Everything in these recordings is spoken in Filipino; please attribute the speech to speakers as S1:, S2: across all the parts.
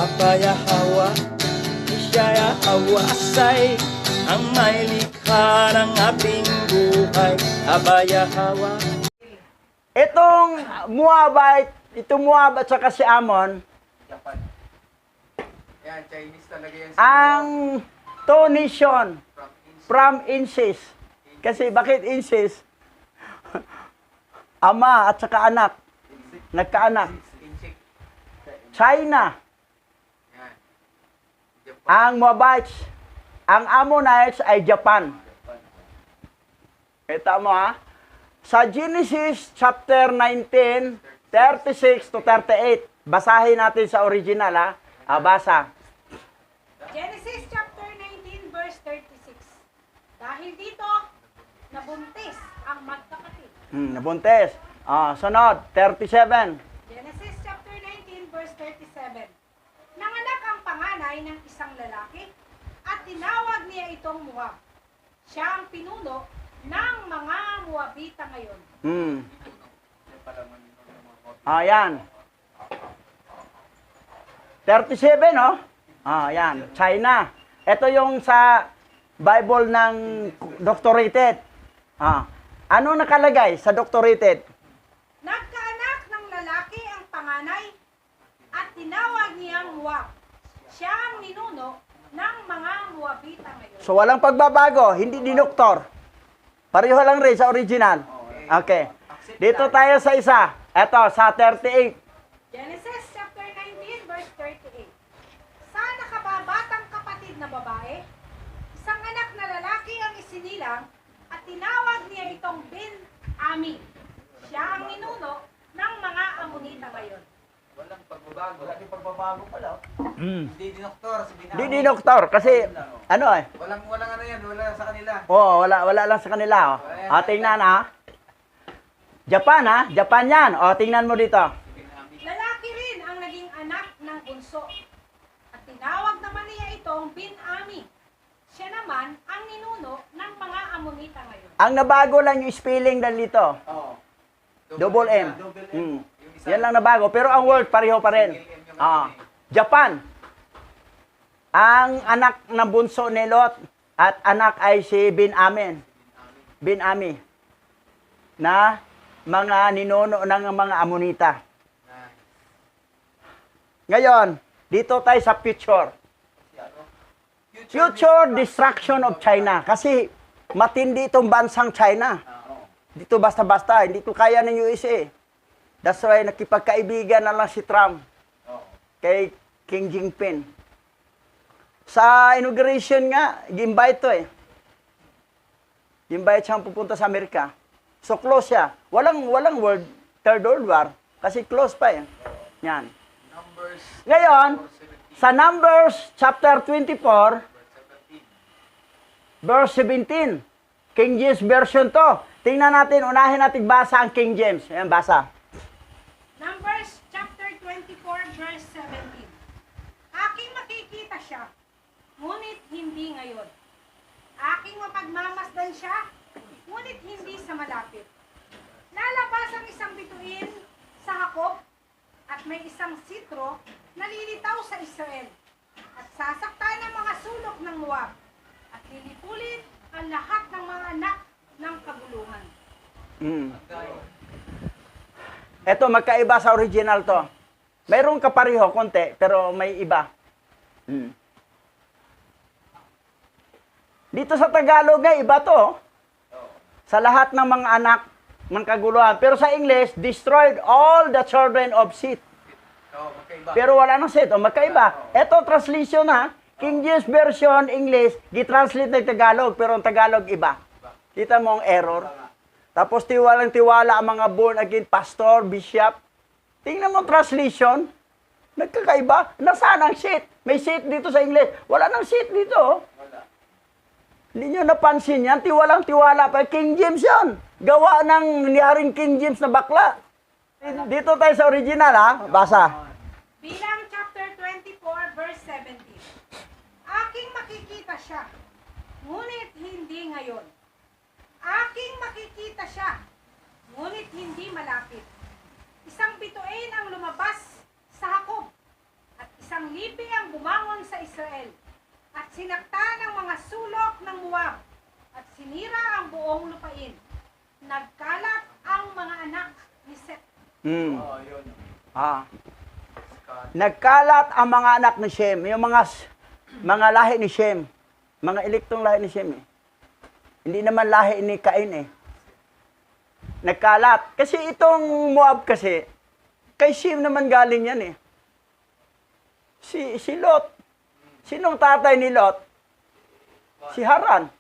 S1: abaya hawa, isya hawasay, ang may likha ng ating buhay, abaya hawa.
S2: Itong Moabite, saka si Ammon,
S3: Japan. Yan, Chinese talaga yan.
S2: ang two nation
S3: From
S2: from incest. Kasi bakit incest? Ama at saka anak. Nagkaanak.
S3: Insect.
S2: China,
S3: Yan. Japan.
S2: ang Moabites, ang Ammonites ay Japan. Kita mo ha? Sa Genesis chapter 19, 36 to 38. Basahin natin sa original ha. Basa.
S4: Genesis chapter 19 verse 36. Dahil dito, nabuntis ang magkapatid.
S2: Nabuntis. Sunod, 37.
S4: Genesis chapter 19 verse 37. Nanganak ang panganay ng isang lalaki at tinawag niya itong Moab. Siya ang pinuno ng mga Moabita ngayon.
S2: Yan. 37, no? Yan. China. Ito yung sa Bible ng doctorated. Ano nakalagay sa doctorated?
S4: Nagkaanak ng lalaki ang panganay at tinawag niyang Moab. Siya ang ninuno ng mga Moabita ngayon.
S2: So, walang pagbabago. Hindi dinoktor. Pareho lang rin sa original. Okay. Dito tayo sa isa. Ito, sa 38.
S4: Genesis chapter 19 verse 38. Sa nakababatang kapatid na babae, isang anak na lalaki ang isinilang at tinawag niya itong Ben-Ami. Siya ang ninuno ng mga Amonita ngayon.
S3: Walang pagbabago. Wala din pagbabago pala. Hindi dinoktor.
S2: Hindi dinoktor. Kasi, ano eh.
S3: Walang ano yan. Wala sa kanila.
S2: Wala lang sa kanila. Tingnan ha. Japan ha. Japan yan. Tingnan mo dito.
S4: Lalaki rin ang naging anak ng bunso. At tinawag naman niya itong Ben-Ami. Siya naman ang ninuno ng mga Amonita ngayon.
S2: Ang nabago lang yung spelling dito.
S3: Oo.
S2: Double M.
S3: Double M.
S2: Mm.
S3: Yung isa-
S2: Yan lang nabago. Pero ang word, pareho pa rin. Japan. Ang anak na bunso ni Lot at anak ay si Ben-Ami. Ben-Ami. Na mga ninuno ng mga Amonita. Ngayon, dito tayo sa future. Future destruction of China. Kasi matindi itong bansang China. Dito basta-basta, hindi to kaya ng USA. That's why nakipagkaibigan na lang si Trump kay King Jinping. Sa inauguration nga, i-invite to eh. I-invite siyang pupunta sa Amerika. So close siya. Walang Third World War kasi close pa eh. Yan.
S3: Numbers
S2: Ngayon,
S3: 4:17.
S2: sa Numbers chapter 24, verse 17. King James Version to. Tingnan natin, unahin natin basa ang King James. Ayan, basa.
S4: Numbers chapter 24 verse 17. Aking makikita siya, ngunit hindi ngayon. Aking mapagmamasdan siya, ngunit hindi sa malapit. Lalabas ang isang bituin sa Jacob at may isang sitro na lilitaw sa Israel at sasaktan ang mga sulok ng Moab at lilipulin ang lahat ng mga anak ng kaguluhan.
S2: Ito, magkaiba sa original to. Mayroong kapareho, konti, pero may iba. Dito sa Tagalog nga, iba to. Sa lahat ng mga anak ng kaguluhan. Pero sa English, destroyed all the children of Seth.
S3: magkaiba.
S2: Pero wala nang Seth. Magkaiba. Ito, translation ha. King James Version, English, gitranslate ng Tagalog, pero ang Tagalog iba. Kita mo ang error. Tapos tiwalang-tiwala ang mga born again pastor, bishop. Tingnan mo ang translation. Nagkakaiba. Nasaan ang seat? May seat dito sa English. Wala nang seat dito.
S3: Wala.
S2: Hindi nyo napansin yan. Tiwalang-tiwala pa. King James yan. Gawa ng niyaring King James na bakla. Dito tayo sa original ha. Basa.
S4: Bilang chapter 24 verse 17. Aking makikita siya, ngunit hindi ngayon. Aking makikita siya, ngunit hindi malapit. Isang bituin ang lumabas sa Jacob at isang Isang lipi ang bumangon sa Israel at sinakta ng mga sulok ng Moab at sinira ang buong lupain. Nagkalat ang mga anak ni Seth.
S3: Oo, yun.
S2: Nagkalat ang mga anak ni Shem, yung mga lahi ni Shem, mga elektong lahi ni Shem. Hindi naman lahi ni Cain Nagkalat. Kasi itong Moab kasi, kay Shem naman galing yan Si Lot. Sinong tatay ni Lot? Si Haran.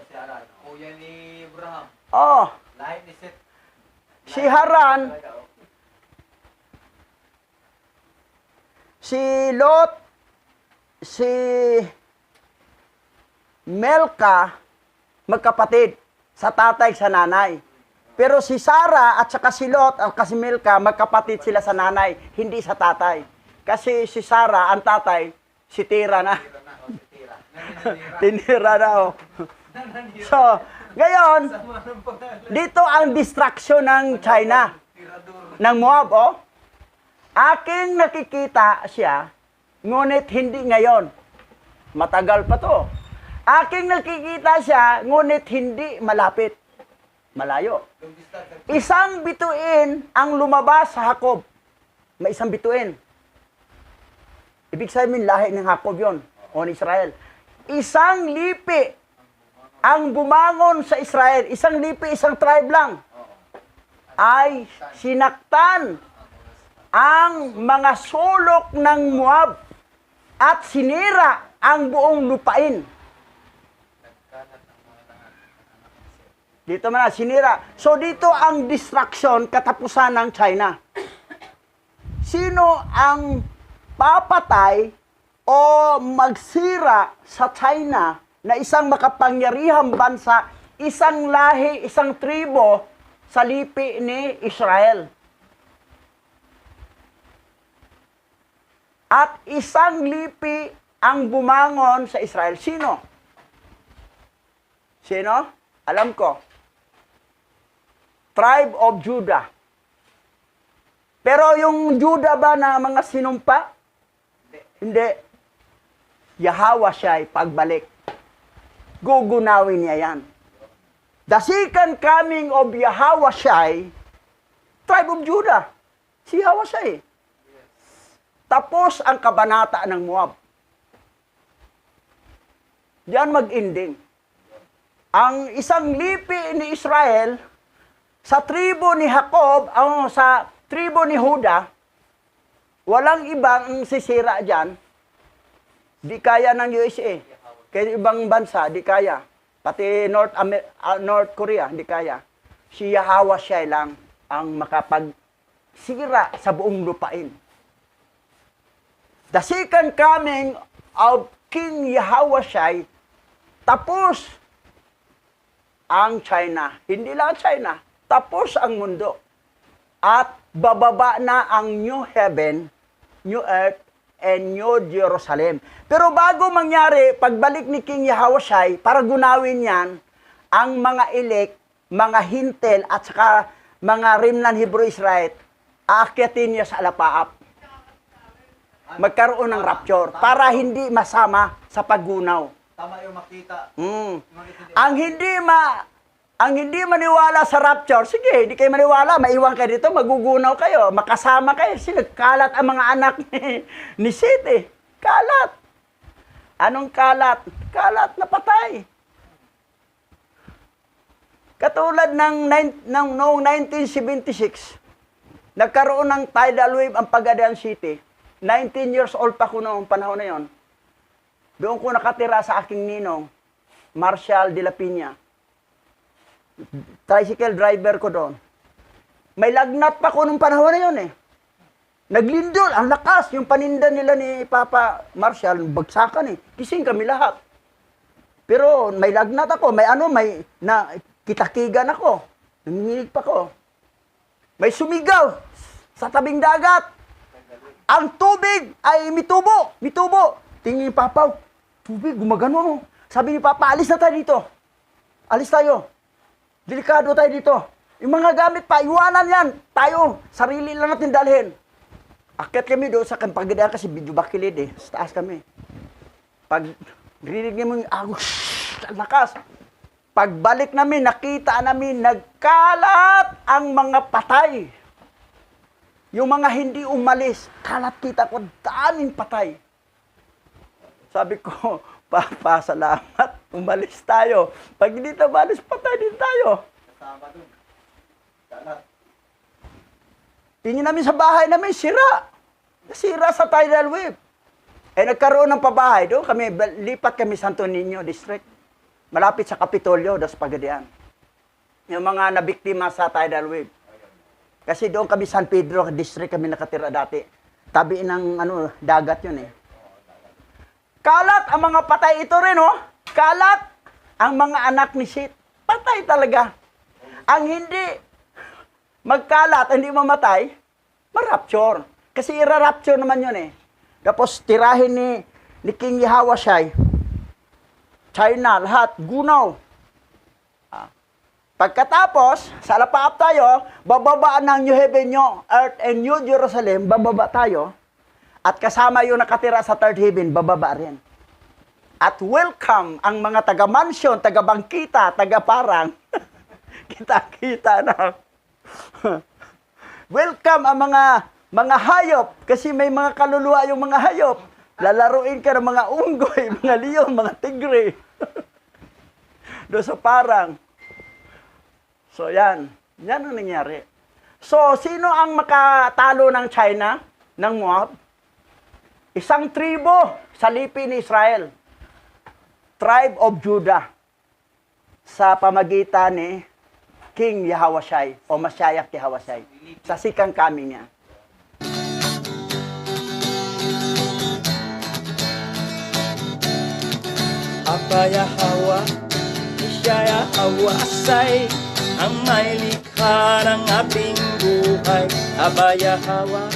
S3: Si Haran. Kuya ni Abraham.
S2: Oh,
S3: Lahi ni Seth.
S2: si Haran, si Lot, si Melka, magkapatid sa tatay sa nanay. Pero si Sarah at saka si Lot at si Melka, magkapatid sila sa nanay, hindi sa tatay. Kasi si Sarah, ang tatay, si Tira na. Tinira na So, ngayon, dito ang distraction ng China, ng Moab, Aking nakikita siya, ngunit hindi ngayon. Matagal pa to. Aking nakikita siya, ngunit hindi malapit. Malayo. Isang bituin ang lumabas sa Jacob. May isang bituin. Ibig sabihin, lahi ng Jacob yon o ni Israel. Isang lipi ang bumangon sa Israel. Isang lipi, isang tribe lang. Ay sinaktan ang mga sulok ng Moab at sinira ang buong lupain. Dito man sinira. So dito ang distraction, katapusan ng China. Sino ang papatay o magsira sa China na isang makapangyarihang bansa, isang lahi, isang tribo sa lipi ni Israel? At isang lipi ang bumangon sa Israel. Sino? Sino? Alam ko. Tribe of Judah. Pero yung Judah ba na mga sinumpa? Hindi. Yahweh siya ay pagbalik. Gugunawin niya yan. The second coming of Yahweh siya ay tribe of Judah. Si Yahweh siya Tapos ang kabanata ng Moab. Diyan mag-ending. Ang isang lipi ni Israel, sa tribo ni Jacob, sa tribo ni Judah, walang ibang sisira dyan. Di kaya ng USA. Kaya ibang bansa, di kaya. Pati North Korea, di kaya. Si Yahweh siya lang ang makapagsira sa buong lupain. The second coming of King Yahawashi, tapos ang China. Hindi lang China, tapos ang mundo. At bababa na ang new heaven, new earth, and new Jerusalem. Pero bago mangyari, pagbalik ni King Yahawashi, para gunawin yan, ang mga elect, mga hintel, at saka mga remnant Hebrew Israel, aakyatin niya sa alapaap. Magkaroon ng rapture para hindi masama sa paggunaw.
S3: Tama yung makita.
S2: Ang hindi maniwala sa rapture, sige, hindi kayo maniwala, maiwan kayo dito, magugunaw kayo, makasama kayo. Sila, kalat ang mga anak ni Seth Kalat. Anong kalat? Kalat na patay. Katulad noong 1976, nagkaroon ng tidal wave ang Pagadian City. 19 years old pa ko noong panahon na yon. Doon ko nakatira sa aking ninong, Marshall de la Piña. Tricycle driver ko doon. May lagnat pa ko noong panahon na yon Naglindol, ang lakas. Yung paninda nila ni Papa Marshall, bagsakan Kising kami lahat. Pero may lagnat ako, may kitakigan ako. Nanginginig pa ko. May sumigaw sa tabing dagat. Ang tubig ay mitubo. Tingin ni Papa, tubig, gumagano. Sabi ni Papa, alis na tayo dito. Alis tayo. Delikado tayo dito. Yung mga gamit pa, iwanan yan. Tayo, sarili lang natin dalhin. Akyat kami doon sa Pagdaan kasi medyo bakilid eh. Sa taas kami. Pag rinig mo yung agos, lakas. Pagbalik namin, nakita namin, nagkalat ang mga patay. Yung mga hindi umalis, kalat kita ko, daming patay. Sabi ko, Papa, salamat, umalis tayo. Pag hindi tayo umalis, patay din tayo.
S3: Kasama dun. Kalat.
S2: Tingin namin sa bahay namin, sira. Sira sa tidal wave. Eh, nagkaroon ng pabahay doon. Lipat kami Santo Niño District. Malapit sa Kapitolyo, das Pagadian. Yung mga nabiktima sa tidal wave. Kasi doon kami San Pedro District kami nakatira dati. Tabi ng dagat yun eh. Kalat ang mga patay ito rin, oh. Kalat ang mga anak ni Seth. Patay talaga. Ang hindi magkalat, hindi mamatay, ma-rapture. Kasi ira-rapture naman yun eh. Tapos tirahin ni King Yahweh, China, lahat, gunaw. Pagkatapos, sa alapaap tayo, bababa ng New Heaven, New Earth, and New Jerusalem, bababa tayo. At kasama yung nakatira sa third heaven, bababa rin. At welcome ang mga taga-mansion, taga-bangkita, taga-parang. Kita-kita na. Welcome ang mga hayop kasi may mga kaluluwa yung mga hayop. Lalaruin ka ng mga unggoy, mga leon, mga tigre. Doon sa parang. So yan. Yan ang nangyari. So sino ang makatalo ng China, ng Moab? Isang tribo sa lipi ni Israel. Tribe of Judah. Sa pamagitan ni King Yahweh o Mashiach Yahweh. Sa sikang kami niya.
S1: Aba Yahweh, siya Yahweh say, ang may likha ng ating buhay. Aba Yahweh,